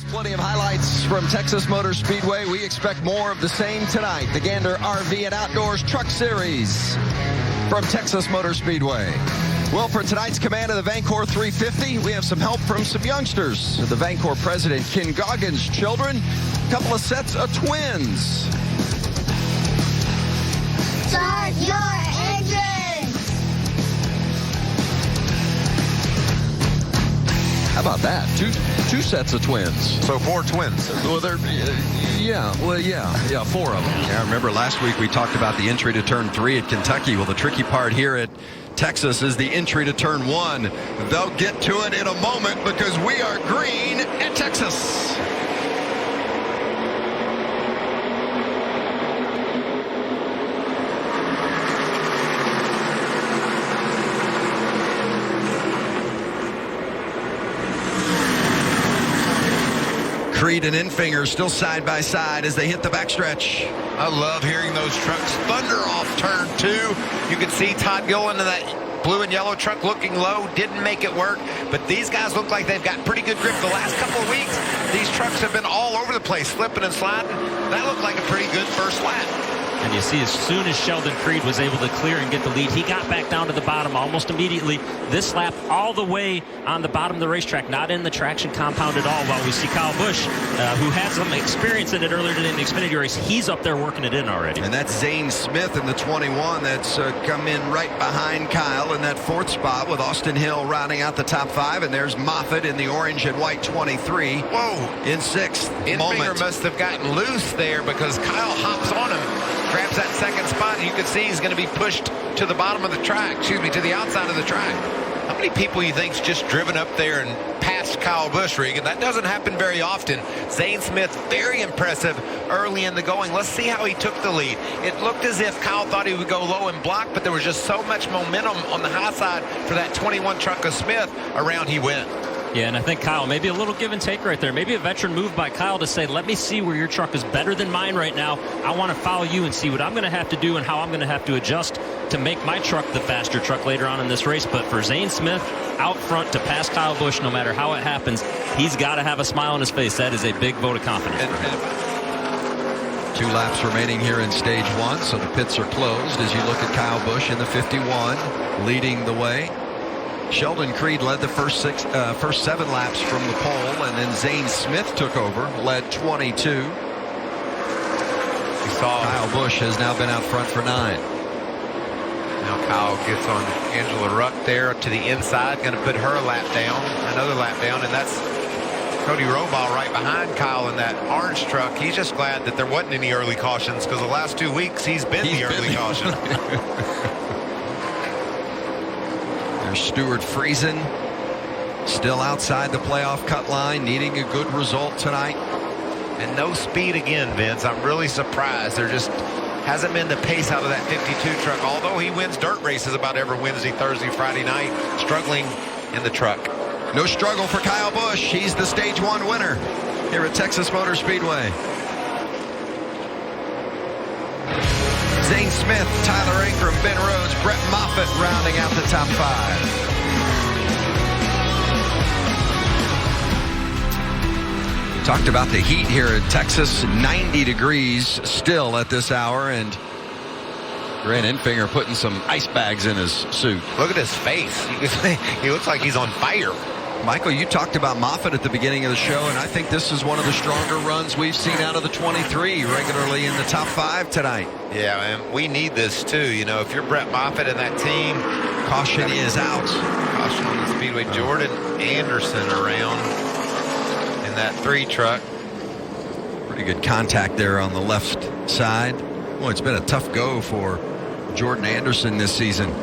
Plenty of highlights from Texas Motor Speedway. We expect more of the same tonight. The Gander RV and Outdoors Truck Series from Texas Motor Speedway. Well, for tonight's command of the Vankor 350, we have some help from some youngsters. The Vankor president, Ken Goggins' children, a couple of sets of twins. Start your engines! How about that? Two sets of twins. So 4 twins. Well, yeah, four of them. Yeah, I remember last week we talked about the entry to turn 3 at Kentucky. Well, the tricky part here at Texas is the entry to turn 1. They'll get to it in a moment because we are green at Texas. Creed and Infinger still side by side as they hit the backstretch. I love hearing those trucks thunder off turn 2. You can see Todd Gillen in that blue and yellow truck looking low. Didn't make it work, but these guys look like they've got pretty good grip. The last couple of weeks, these trucks have been all over the place, slipping and sliding. That looked like a pretty good first lap. And you see, as soon as Sheldon Creed was able to clear and get the lead, he got back down to the bottom almost immediately. This lap all the way on the bottom of the racetrack, not in the traction compound at all, while we see Kyle Busch, who had some experience in it earlier today in the Xfinity race. He's up there working it in already. And that's Zane Smith in the 21 that's come in right behind Kyle in that 4th spot with Austin Hill rounding out the top 5. And there's Moffitt in the orange and white 23. Whoa. In 6th. Infinger must have gotten loose there because Kyle hops on him, grabs that 2nd spot, and you can see he's going to be pushed to the bottom of the track, to the outside of the track. How many people you think's just driven up there and passed Kyle Busch, Regan? That doesn't happen very often. Zane Smith, very impressive early in the going. Let's see how he took the lead. It looked as if Kyle thought he would go low and block, but there was just so much momentum on the high side for that 21 truck of Smith. Around he went. Yeah, and I think Kyle, maybe a little give and take right there. Maybe a veteran move by Kyle to say, let me see where your truck is better than mine right now. I want to follow you and see what I'm going to have to do and how I'm going to have to adjust to make my truck the faster truck later on in this race. But for Zane Smith out front to pass Kyle Busch, no matter how it happens, he's got to have a smile on his face. That is a big vote of confidence for him. 2 laps remaining here in stage 1, so the pits are closed as you look at Kyle Busch in the 51 leading the way. Sheldon Creed led the first 7 laps from the pole, and then Zane Smith took over, led 22. You saw Kyle Busch has now been out front for 9. Now Kyle gets on Angela Ruck there to the inside, going to put her another lap down, and that's Cody Robal right behind Kyle in that orange truck. He's just glad that there wasn't any early cautions because the last 2 weeks he's been the early caution. There's Stuart Friesen still outside the playoff cut line, needing a good result tonight. And no speed again, Vince. I'm really surprised. There just hasn't been the pace out of that 52 truck, although he wins dirt races about every Wednesday, Thursday, Friday night, struggling in the truck. No struggle for Kyle Busch. He's the stage 1 winner here at Texas Motor Speedway. Zane Smith, Tyler Ankrum, Ben Rhodes, Brett Moffitt rounding out the top 5. We talked about the heat here in Texas, 90 degrees still at this hour, and Grant Infinger putting some ice bags in his suit. Look at his face. He looks like he's on fire. Michael, you talked about Moffitt at the beginning of the show, and I think this is one of the stronger runs we've seen out of the 23, regularly in the top 5 tonight. Yeah, man, we need this too. You know, if you're Brett Moffitt and that team, caution is out. Caution on the Speedway. Jordan Anderson around in that 3 truck. Pretty good contact there on the left side. Well, it's been a tough go for Jordan Anderson this season.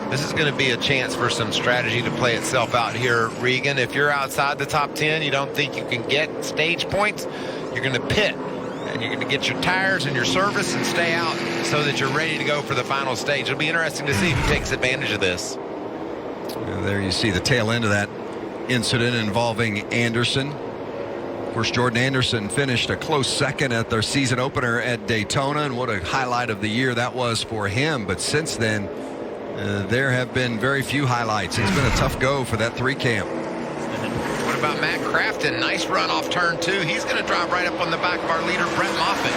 This is going to be a chance for some strategy to play itself out here, Regan. If you're outside the top 10, you don't think you can get stage points, you're going to pit. And you're going to get your tires and your service and stay out so that you're ready to go for the final stage. It'll be interesting to see who takes advantage of this. There you see the tail end of that incident involving Anderson. Of course, Jordan Anderson finished a close second at their season opener at Daytona, and what a highlight of the year that was for him. But since then, there have been very few highlights. It's been a tough go for that 3 camp. What about Matt Crafton. Nice run off turn 2. He's going to drive right up on the back of our leader, Brett Moffitt.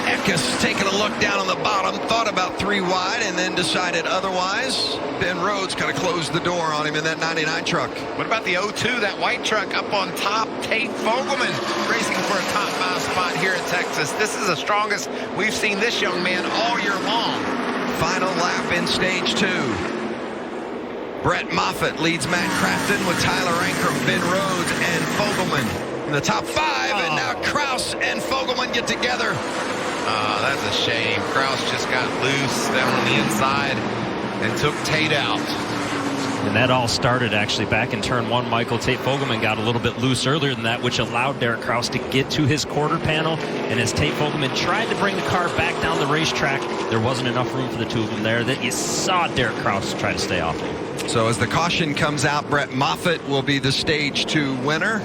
Eckes taking a look down on the bottom, thought about 3 wide, and then decided otherwise. Ben Rhodes kind of closed the door on him in that 99 truck. What about the 02, that white truck up on top? Tate Fogelman racing for a top 5 spot here in Texas. This is the strongest we've seen this young man all year long. Final lap in stage 2. Brett Moffitt leads Matt Crafton with Tyler Ankrum, Ben Rhodes, and Fogelman in the top 5. And now Kraus and Fogelman get together. That's a shame. Kraus just got loose down on the inside and took Tate out. And that all started actually back in turn 1. Michael, Tate Fogelman got a little bit loose earlier than that, which allowed Derek Kraus to get to his quarter panel. And as Tate Fogelman tried to bring the car back down the racetrack, there wasn't enough room for the two of them there. That you saw Derek Kraus try to stay off him. So as the caution comes out, Brett Moffitt will be the stage 2 winner.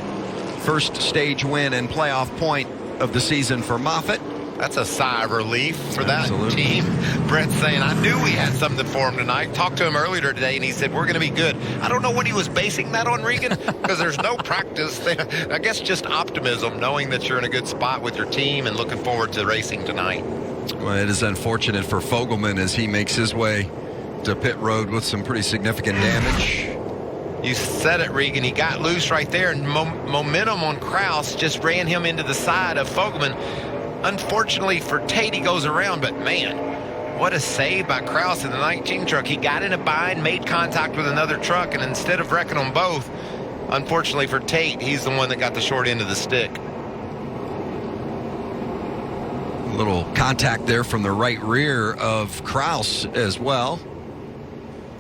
First stage win and playoff point of the season for Moffitt. That's a sigh of relief for that Absolutely. team. Brett's saying, I knew we had something for him tonight. Talked to him earlier today, and he said, we're going to be good. I don't know what he was basing that on, Regan, because there's no practice. I guess just optimism, knowing that you're in a good spot with your team and looking forward to racing tonight. Well, it is unfortunate for Fogelman as he makes his way to pit road with some pretty significant damage. You said it, Regan. He got loose right there, and momentum on Kraus just ran him into the side of Fogelman. Unfortunately for Tate, he goes around, but man, what a save by Kraus in the 19 truck. He got in a bind, made contact with another truck, and instead of wrecking them both, unfortunately for Tate, he's the one that got the short end of the stick. A little contact there from the right rear of Kraus as well.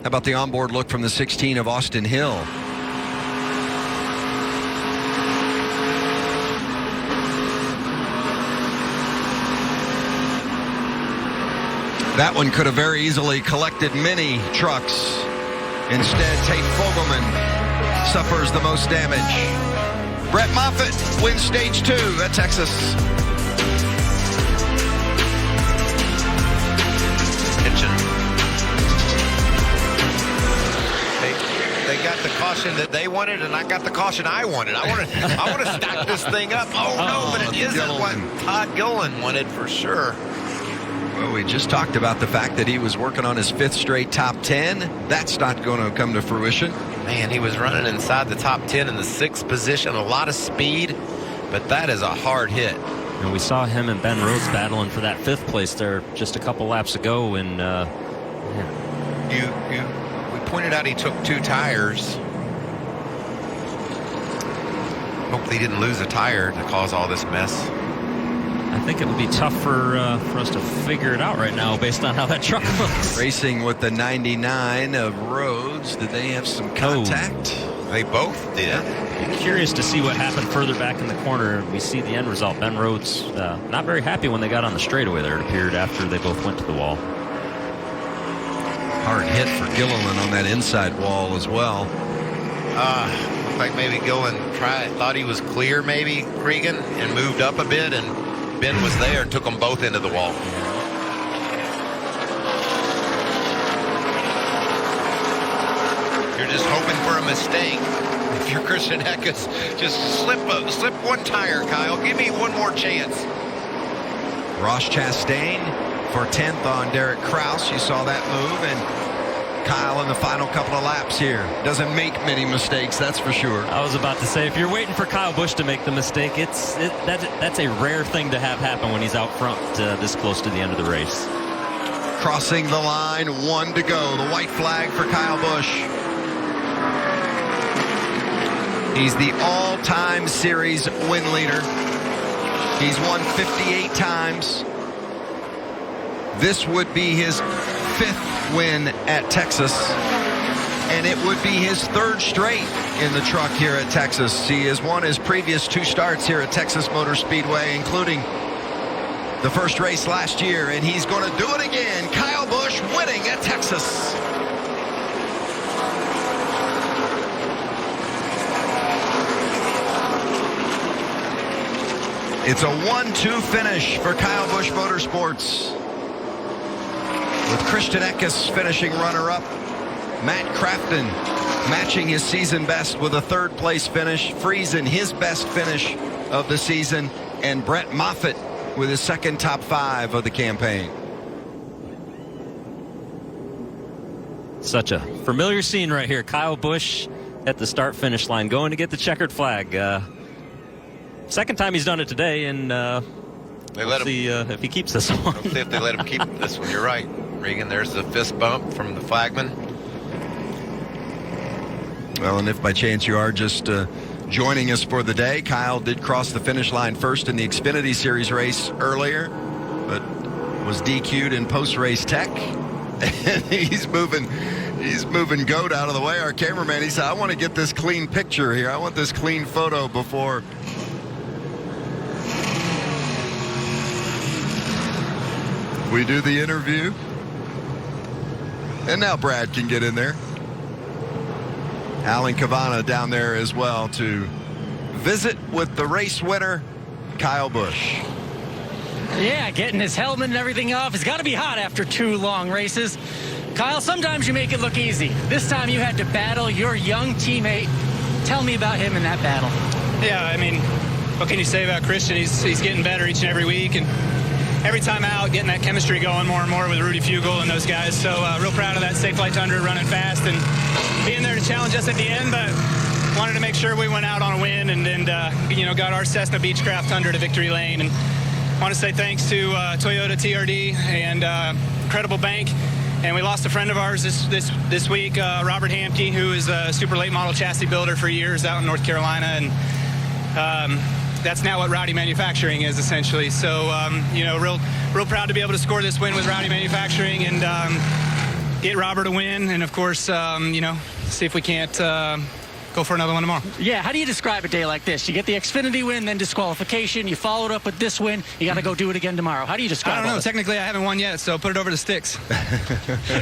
How about the onboard look from the 16 of Austin Hill? That one could have very easily collected many trucks. Instead, Tate Fogelman suffers the most damage. Brett Moffitt wins stage 2 at Texas. They got the caution that they wanted, and I got the caution I wanted. I want to stack this thing up. Oh, no, but it isn't what Todd Gillen wanted for sure. Well, we just talked about the fact that he was working on his 5th straight top 10. That's not going to come to fruition. Man, he was running inside the top 10 in the 6th position. A lot of speed, but that is a hard hit. And we saw him and Ben Rhodes battling for that 5th place there just a couple laps ago. And we pointed out he took 2 tires. Hope they didn't lose a tire to cause all this mess. I think it would be tough for us to figure it out right now based on how that truck looks. Racing with the 99 of Rhodes. Did they have some contact? They both did. I'm curious to see what happened further back in the corner. We see the end result. Ben Rhodes not very happy when they got on the straightaway there, it appeared, after they both went to the wall. Hard hit for Gilliland on that inside wall as well. Looked like maybe Gillen thought he was clear, maybe, Regan, and moved up a bit, and Ben was there and took them both into the wall. You're just hoping for a mistake. If you're Christian Eckes, just slip one tire, Kyle. Give me one more chance. Ross Chastain for 10th on Derek Kraus. You saw that move, and Kyle in the final couple of laps here doesn't make many mistakes, that's for sure. I was about to say, if you're waiting for Kyle Busch to make the mistake, that's a rare thing to have happen when he's out front this close to the end of the race. Crossing the line, 1 to go. The white flag for Kyle Busch. He's the all-time series win leader. He's won 58 times. This would be his 5th win at Texas, and it would be his 3rd straight in the truck here at Texas. He has won his previous 2 starts here at Texas Motor Speedway, including the first race last year, and he's going to do it again. Kyle Busch winning at Texas. It's a 1-2 finish for Kyle Busch Motorsports, with Christian Eckes finishing runner-up. Matt Crafton matching his season best with a third-place finish. Friesen, his best finish of the season. And Brett Moffitt with his second top 5 of the campaign. Such a familiar scene right here. Kyle Busch at the start-finish line going to get the checkered flag. Second time he's done it today, and we'll see if he keeps this one. We'll see if they let him keep this one. You're right, Regan. There's the fist bump from the flagman. Well, and if by chance you are just joining us for the day, Kyle did cross the finish line first in the Xfinity Series race earlier, but was DQ'd in post-race tech. And he's moving GOAT out of the way. Our cameraman, he said, I want to get this clean picture here. I want this clean photo before we do the interview. And now Brad can get in there. Alan Cavana down there as well to visit with the race winner, Kyle Busch. Yeah, getting his helmet and everything off. It's got to be hot after 2 long races. Kyle, sometimes you make it look easy. This time you had to battle your young teammate. Tell me about him in that battle. Yeah, I mean, what can you say about Christian? He's getting better each and every week, and every time out, getting that chemistry going more and more with Rudy Fugle and those guys. So real proud of that Safe Flight Tundra running fast and being there to challenge us at the end, but wanted to make sure we went out on a win and got our Cessna Beechcraft Tundra to victory lane. And want to say thanks to Toyota TRD and Credible Bank. And we lost a friend of ours this week, Robert Hamke, who is a super late model chassis builder for years out in North Carolina. And that's now what Rowdy Manufacturing is, essentially. So, real proud to be able to score this win with Rowdy Manufacturing and get Robert a win. And, of course, see if we can't go for another one tomorrow. Yeah, how do you describe a day like this? You get the Xfinity win, then disqualification. You followed up with this win. You got to go do it again tomorrow. How do you describe it? I don't know. Technically, I haven't won yet, so put it over the sticks.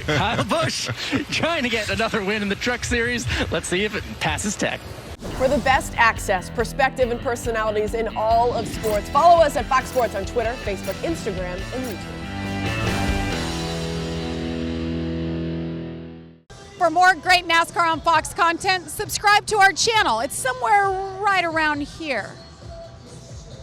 Kyle Busch trying to get another win in the Truck Series. Let's see if it passes tech. For the best access, perspective, and personalities in all of sports, follow us at Fox Sports on Twitter, Facebook, Instagram, and YouTube. For more great NASCAR on Fox content, subscribe to our channel. It's somewhere right around here.